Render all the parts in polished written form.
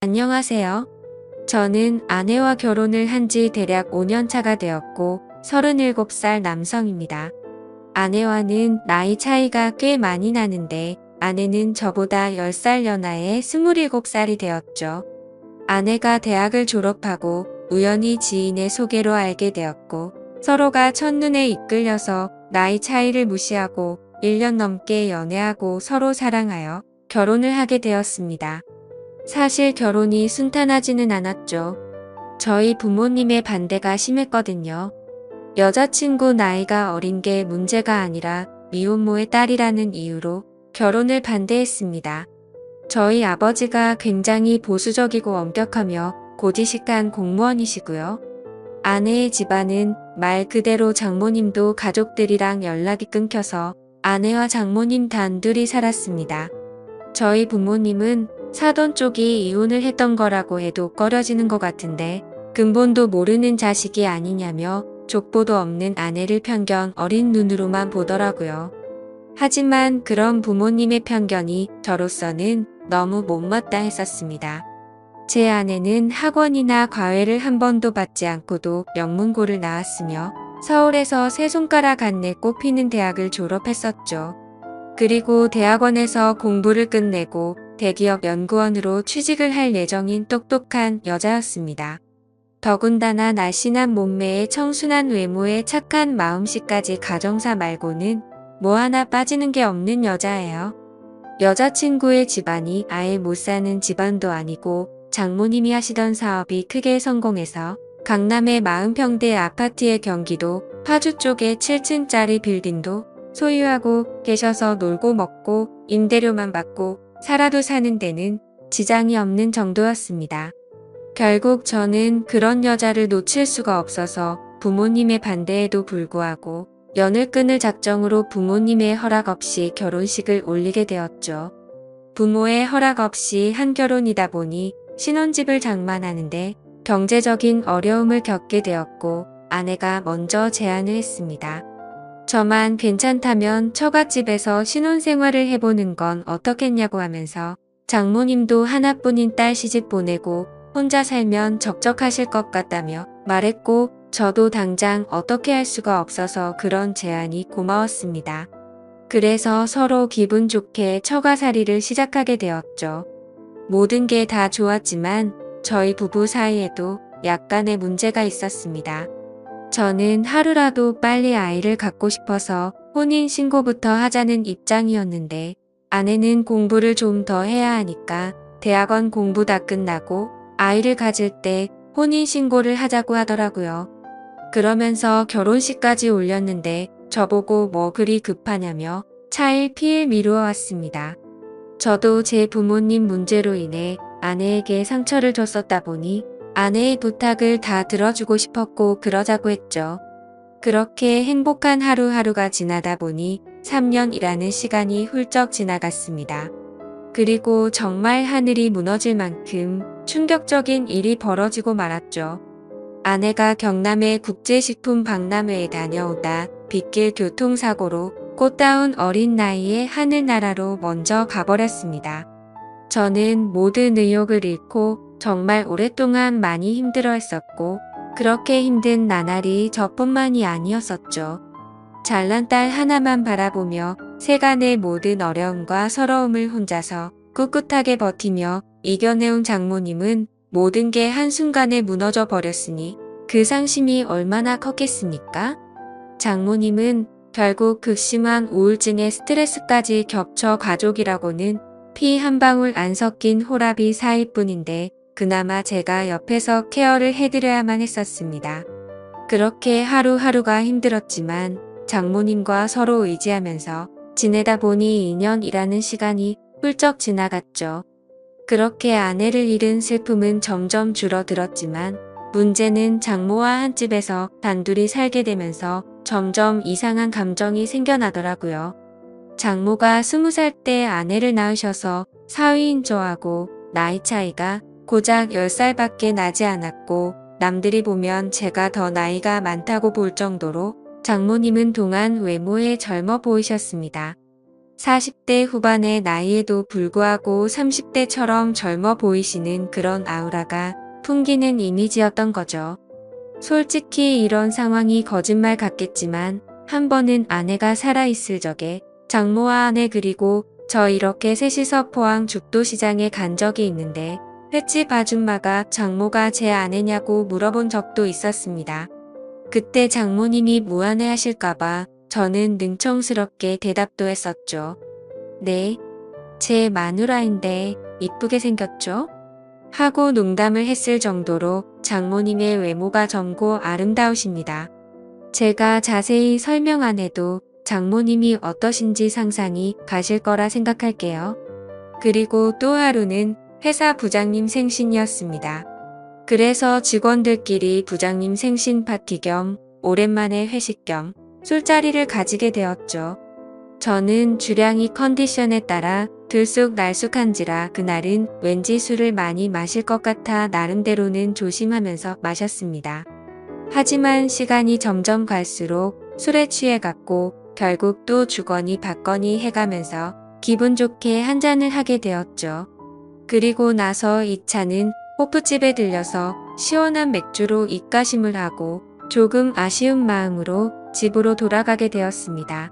안녕하세요. 저는 아내와 결혼을 한 지 대략 5년 차가 되었고 37살 남성입니다. 아내와는 나이 차이가 꽤 많이 나는데 아내는 저보다 10살 연하의 27살이 되었죠. 아내가 대학을 졸업하고 우연히 지인의 소개로 알게 되었고 서로가 첫눈에 이끌려서 나이 차이를 무시하고 1년 넘게 연애하고 서로 사랑하여 결혼을 하게 되었습니다. 사실 결혼이 순탄하지는 않았죠. 저희 부모님의 반대가 심했거든요. 여자친구 나이가 어린 게 문제가 아니라 미혼모의 딸이라는 이유로 결혼을 반대했습니다. 저희 아버지가 굉장히 보수적이고 엄격하며 고지식한 공무원이시고요. 아내의 집안은 말 그대로 장모님도 가족들이랑 연락이 끊겨서 아내와 장모님 단둘이 살았습니다. 저희 부모님은 사돈 쪽이 이혼을 했던 거라고 해도 꺼려지는 것 같은데 근본도 모르는 자식이 아니냐며 족보도 없는 아내를 편견 어린 눈으로만 보더라고요. 하지만 그런 부모님의 편견이 저로서는 너무 못마땅 했었습니다. 제 아내는 학원이나 과외를 한 번도 받지 않고도 명문고를 나왔으며 서울에서 세 손가락 안내 꼽히는 대학을 졸업했었죠. 그리고 대학원에서 공부를 끝내고 대기업 연구원으로 취직을 할 예정인 똑똑한 여자였습니다. 더군다나 날씬한 몸매에 청순한 외모에 착한 마음씨까지 가정사 말고는 뭐 하나 빠지는 게 없는 여자예요. 여자친구의 집안이 아예 못 사는 집안도 아니고 장모님이 하시던 사업이 크게 성공해서 강남의 40평대 아파트의 경기도 파주 쪽에 7층짜리 빌딩도 소유하고 계셔서 놀고 먹고 임대료만 받고 살아도 사는 데는 지장이 없는 정도였습니다. 결국 저는 그런 여자를 놓칠 수가 없어서 부모님의 반대에도 불구하고 연을 끊을 작정으로 부모님의 허락 없이 결혼식을 올리게 되었죠. 부모의 허락 없이 한 결혼이다 보니 신혼집을 장만하는데 경제적인 어려움을 겪게 되었고 아내가 먼저 제안을 했습니다. 저만 괜찮다면 처갓집에서 신혼생활을 해보는 건 어떻겠냐고 하면서 장모님도 하나뿐인 딸 시집 보내고 혼자 살면 적적하실 것 같다며 말했고 저도 당장 어떻게 할 수가 없어서 그런 제안이 고마웠습니다. 그래서 서로 기분 좋게 처가살이를 시작하게 되었죠. 모든 게 다 좋았지만 저희 부부 사이에도 약간의 문제가 있었습니다. 저는 하루라도 빨리 아이를 갖고 싶어서 혼인신고부터 하자는 입장이었는데 아내는 공부를 좀 더 해야 하니까 대학원 공부 다 끝나고 아이를 가질 때 혼인신고를 하자고 하더라고요. 그러면서 결혼식까지 올렸는데 저보고 뭐 그리 급하냐며 차일피일 미루어 왔습니다. 저도 제 부모님 문제로 인해 아내에게 상처를 줬었다 보니 아내의 부탁을 다 들어주고 싶었고 그러자고 했죠. 그렇게 행복한 하루하루가 지나다 보니 3년이라는 시간이 훌쩍 지나갔습니다. 그리고 정말 하늘이 무너질 만큼 충격적인 일이 벌어지고 말았죠. 아내가 경남의 국제식품 박람회에 다녀오다 빗길 교통사고로 꽃다운 어린 나이에 하늘나라로 먼저 가버렸습니다. 저는 모든 의욕을 잃고 정말 오랫동안 많이 힘들어했었고 그렇게 힘든 나날이 저뿐만이 아니었었죠. 잘난 딸 하나만 바라보며 세간의 모든 어려움과 서러움을 혼자서 꿋꿋하게 버티며 이겨내온 장모님은 모든 게 한순간에 무너져 버렸으니 그 상심이 얼마나 컸겠습니까? 장모님은 결국 극심한 우울증에 스트레스까지 겹쳐 가족이라고는 피 한 방울 안 섞인 호라비 사이일 뿐인데 그나마 제가 옆에서 케어를 해드려야만 했었습니다. 그렇게 하루하루가 힘들었지만 장모님과 서로 의지하면서 지내다 보니 2년이라는 시간이 훌쩍 지나갔죠. 그렇게 아내를 잃은 슬픔은 점점 줄어들었지만 문제는 장모와 한 집에서 단둘이 살게 되면서 점점 이상한 감정이 생겨나더라고요. 장모가 20살 때 아내를 낳으셔서 사위인 저하고 나이 차이가 고작 10살밖에 나지 않았고 남들이 보면 제가 더 나이가 많다고 볼 정도로 장모님은 동안 외모에 젊어 보이셨습니다. 40대 후반의 나이에도 불구하고 30대처럼 젊어 보이시는 그런 아우라가 풍기는 이미지였던 거죠. 솔직히 이런 상황이 거짓말 같겠지만 한 번은 아내가 살아있을 적에 장모와 아내 그리고 저 이렇게 셋이서 포항 죽도시장에 간 적이 있는데 횟집 아줌마가 장모가 제 아내냐고 물어본 적도 있었습니다. 그때 장모님이 무안해하실까봐 저는 능청스럽게 대답도 했었죠. 네, 제 마누라인데 이쁘게 생겼죠? 하고 농담을 했을 정도로 장모님의 외모가 젊고 아름다우십니다. 제가 자세히 설명 안 해도 장모님이 어떠신지 상상이 가실 거라 생각할게요. 그리고 또 하루는 회사 부장님 생신이었습니다. 그래서 직원들끼리 부장님 생신 파티 겸 오랜만에 회식 겸 술자리를 가지게 되었죠. 저는 주량이 컨디션에 따라 들쑥날쑥한지라 그날은 왠지 술을 많이 마실 것 같아 나름대로는 조심하면서 마셨습니다. 하지만 시간이 점점 갈수록 술에 취해갔고 결국 또 주거니 받거니 해가면서 기분 좋게 한 잔을 하게 되었죠. 그리고 나서 2차는 호프집에 들려서 시원한 맥주로 입가심을 하고 조금 아쉬운 마음으로 집으로 돌아가게 되었습니다.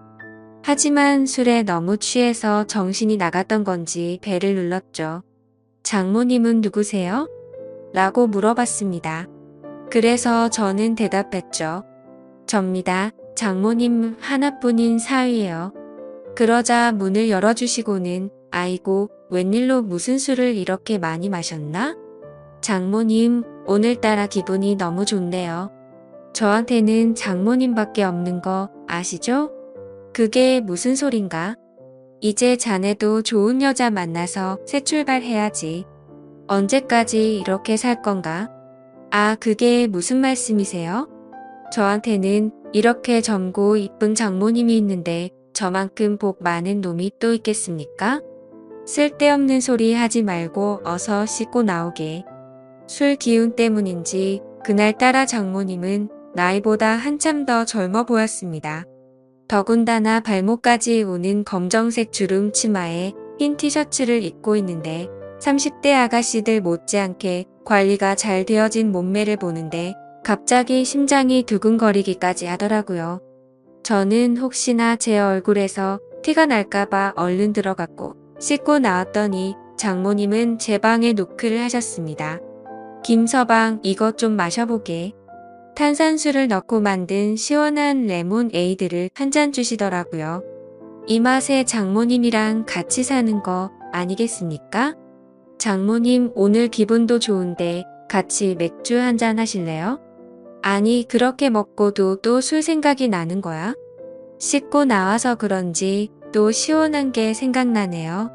하지만 술에 너무 취해서 정신이 나갔던 건지 배를 눌렀죠. 장모님은 누구세요? 라고 물어봤습니다. 그래서 저는 대답했죠. 접니다. 장모님 하나뿐인 사위예요. 그러자 문을 열어주시고는 아이고 웬일로 무슨 술을 이렇게 많이 마셨나? 장모님 오늘따라 기분이 너무 좋네요. 저한테는 장모님밖에 없는 거 아시죠? 그게 무슨 소린가? 이제 자네도 좋은 여자 만나서 새 출발해야지. 언제까지 이렇게 살 건가? 아, 그게 무슨 말씀이세요? 저한테는 이렇게 젊고 이쁜 장모님이 있는데 저만큼 복 많은 놈이 또 있겠습니까? 쓸데없는 소리 하지 말고 어서 씻고 나오게. 술 기운 때문인지 그날따라 장모님은 나이보다 한참 더 젊어 보였습니다. 더군다나 발목까지 오는 검정색 주름 치마에 흰 티셔츠를 입고 있는데 30대 아가씨들 못지않게 관리가 잘 되어진 몸매를 보는데 갑자기 심장이 두근거리기까지 하더라고요. 저는 혹시나 제 얼굴에서 티가 날까봐 얼른 들어갔고 씻고 나왔더니 장모님은 제 방에 노크를 하셨습니다. 김서방 이것 좀 마셔보게. 탄산수를 넣고 만든 시원한 레몬 에이드를 한 잔 주시더라고요. 이 맛에 장모님이랑 같이 사는 거 아니겠습니까? 장모님 오늘 기분도 좋은데 같이 맥주 한 잔 하실래요? 아니 그렇게 먹고도 또 술 생각이 나는 거야? 씻고 나와서 그런지 또 시원한 게 생각나네요.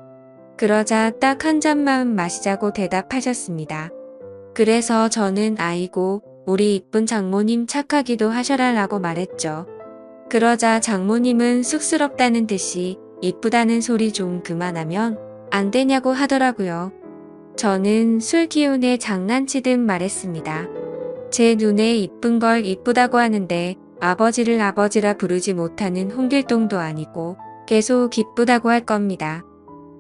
그러자 딱 한 잔만 마시자고 대답하셨습니다. 그래서 저는 아이고 우리 이쁜 장모님 착하기도 하셔라라고 말했죠. 그러자 장모님은 쑥스럽다는 듯이 이쁘다는 소리 좀 그만하면 안 되냐고 하더라고요. 저는 술 기운에 장난치듯 말했습니다. 제 눈에 이쁜 걸 이쁘다고 하는데 아버지를 아버지라 부르지 못하는 홍길동도 아니고 계속 기쁘다고 할 겁니다.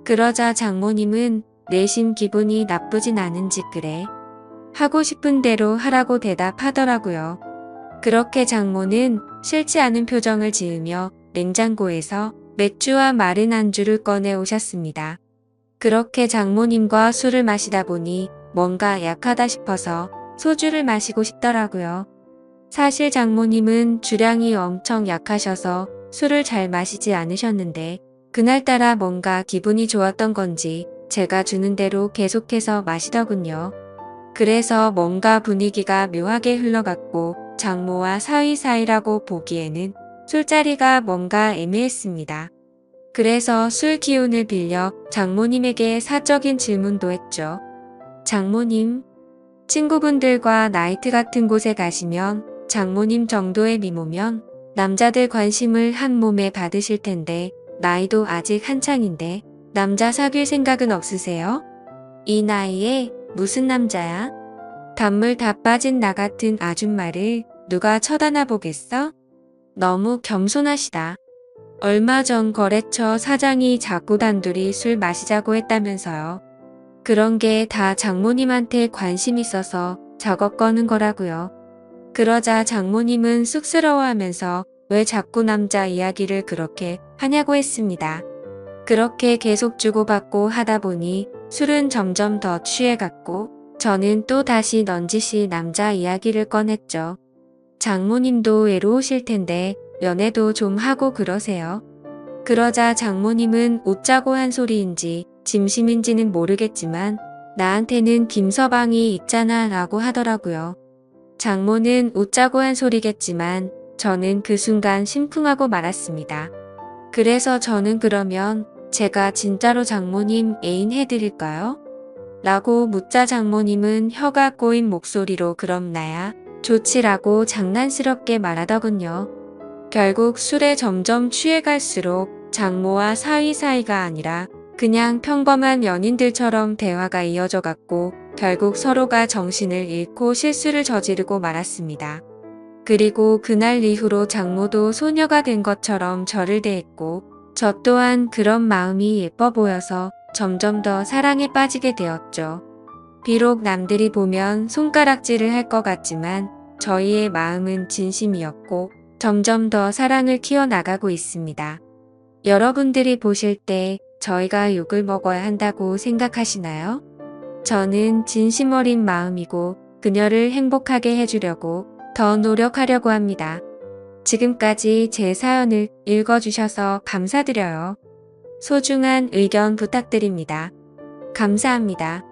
그러자 장모님은 내심 기분이 나쁘진 않은지 그래. 하고 싶은 대로 하라고 대답하더라고요. 그렇게 장모는 싫지 않은 표정을 지으며 냉장고에서 맥주와 마른 안주를 꺼내 오셨습니다. 그렇게 장모님과 술을 마시다 보니 뭔가 약하다 싶어서 소주를 마시고 싶더라고요. 사실 장모님은 주량이 엄청 약하셔서 술을 잘 마시지 않으셨는데 그날따라 뭔가 기분이 좋았던 건지 제가 주는 대로 계속해서 마시더군요. 그래서 뭔가 분위기가 묘하게 흘러갔고 장모와 사위사이라고 보기에는 술자리가 뭔가 애매했습니다. 그래서 술 기운을 빌려 장모님에게 사적인 질문도 했죠. 장모님, 친구분들과 나이트 같은 곳에 가시면 장모님 정도의 미모면 남자들 관심을 한 몸에 받으실 텐데 나이도 아직 한창인데 남자 사귈 생각은 없으세요? 이 나이에 무슨 남자야? 단물 다 빠진 나 같은 아줌마를 누가 쳐다나 보겠어? 너무 겸손하시다. 얼마 전 거래처 사장이 자꾸 단둘이 술 마시자고 했다면서요. 그런 게 다 장모님한테 관심 있어서 작업 거는 거라고요. 그러자 장모님은 쑥스러워하면서 왜 자꾸 남자 이야기를 그렇게 하냐고 했습니다. 그렇게 계속 주고받고 하다 보니 술은 점점 더 취해갔고 저는 또 다시 넌지시 남자 이야기를 꺼냈죠. 장모님도 외로우실 텐데 연애도 좀 하고 그러세요. 그러자 장모님은 웃자고 한 소리인지 진심인지는 모르겠지만 나한테는 김서방이 있잖아 라고 하더라고요. 장모는 웃자고 한 소리겠지만 저는 그 순간 심쿵하고 말았습니다. 그래서 저는 그러면 제가 진짜로 장모님 애인 해드릴까요? 라고 묻자 장모님은 혀가 꼬인 목소리로 그럼 나야 좋지라고 장난스럽게 말하더군요. 결국 술에 점점 취해갈수록 장모와 사위사이가 아니라 그냥 평범한 연인들처럼 대화가 이어져 갔고 결국 서로가 정신을 잃고 실수를 저지르고 말았습니다. 그리고 그날 이후로 장모도 소녀가 된 것처럼 저를 대했고 저 또한 그런 마음이 예뻐 보여서 점점 더 사랑에 빠지게 되었죠. 비록 남들이 보면 손가락질을 할 것 같지만 저희의 마음은 진심이었고 점점 더 사랑을 키워나가고 있습니다. 여러분들이 보실 때 저희가 욕을 먹어야 한다고 생각하시나요? 저는 진심 어린 마음이고 그녀를 행복하게 해주려고 더 노력하려고 합니다. 지금까지 제 사연을 읽어주셔서 감사드려요. 소중한 의견 부탁드립니다. 감사합니다.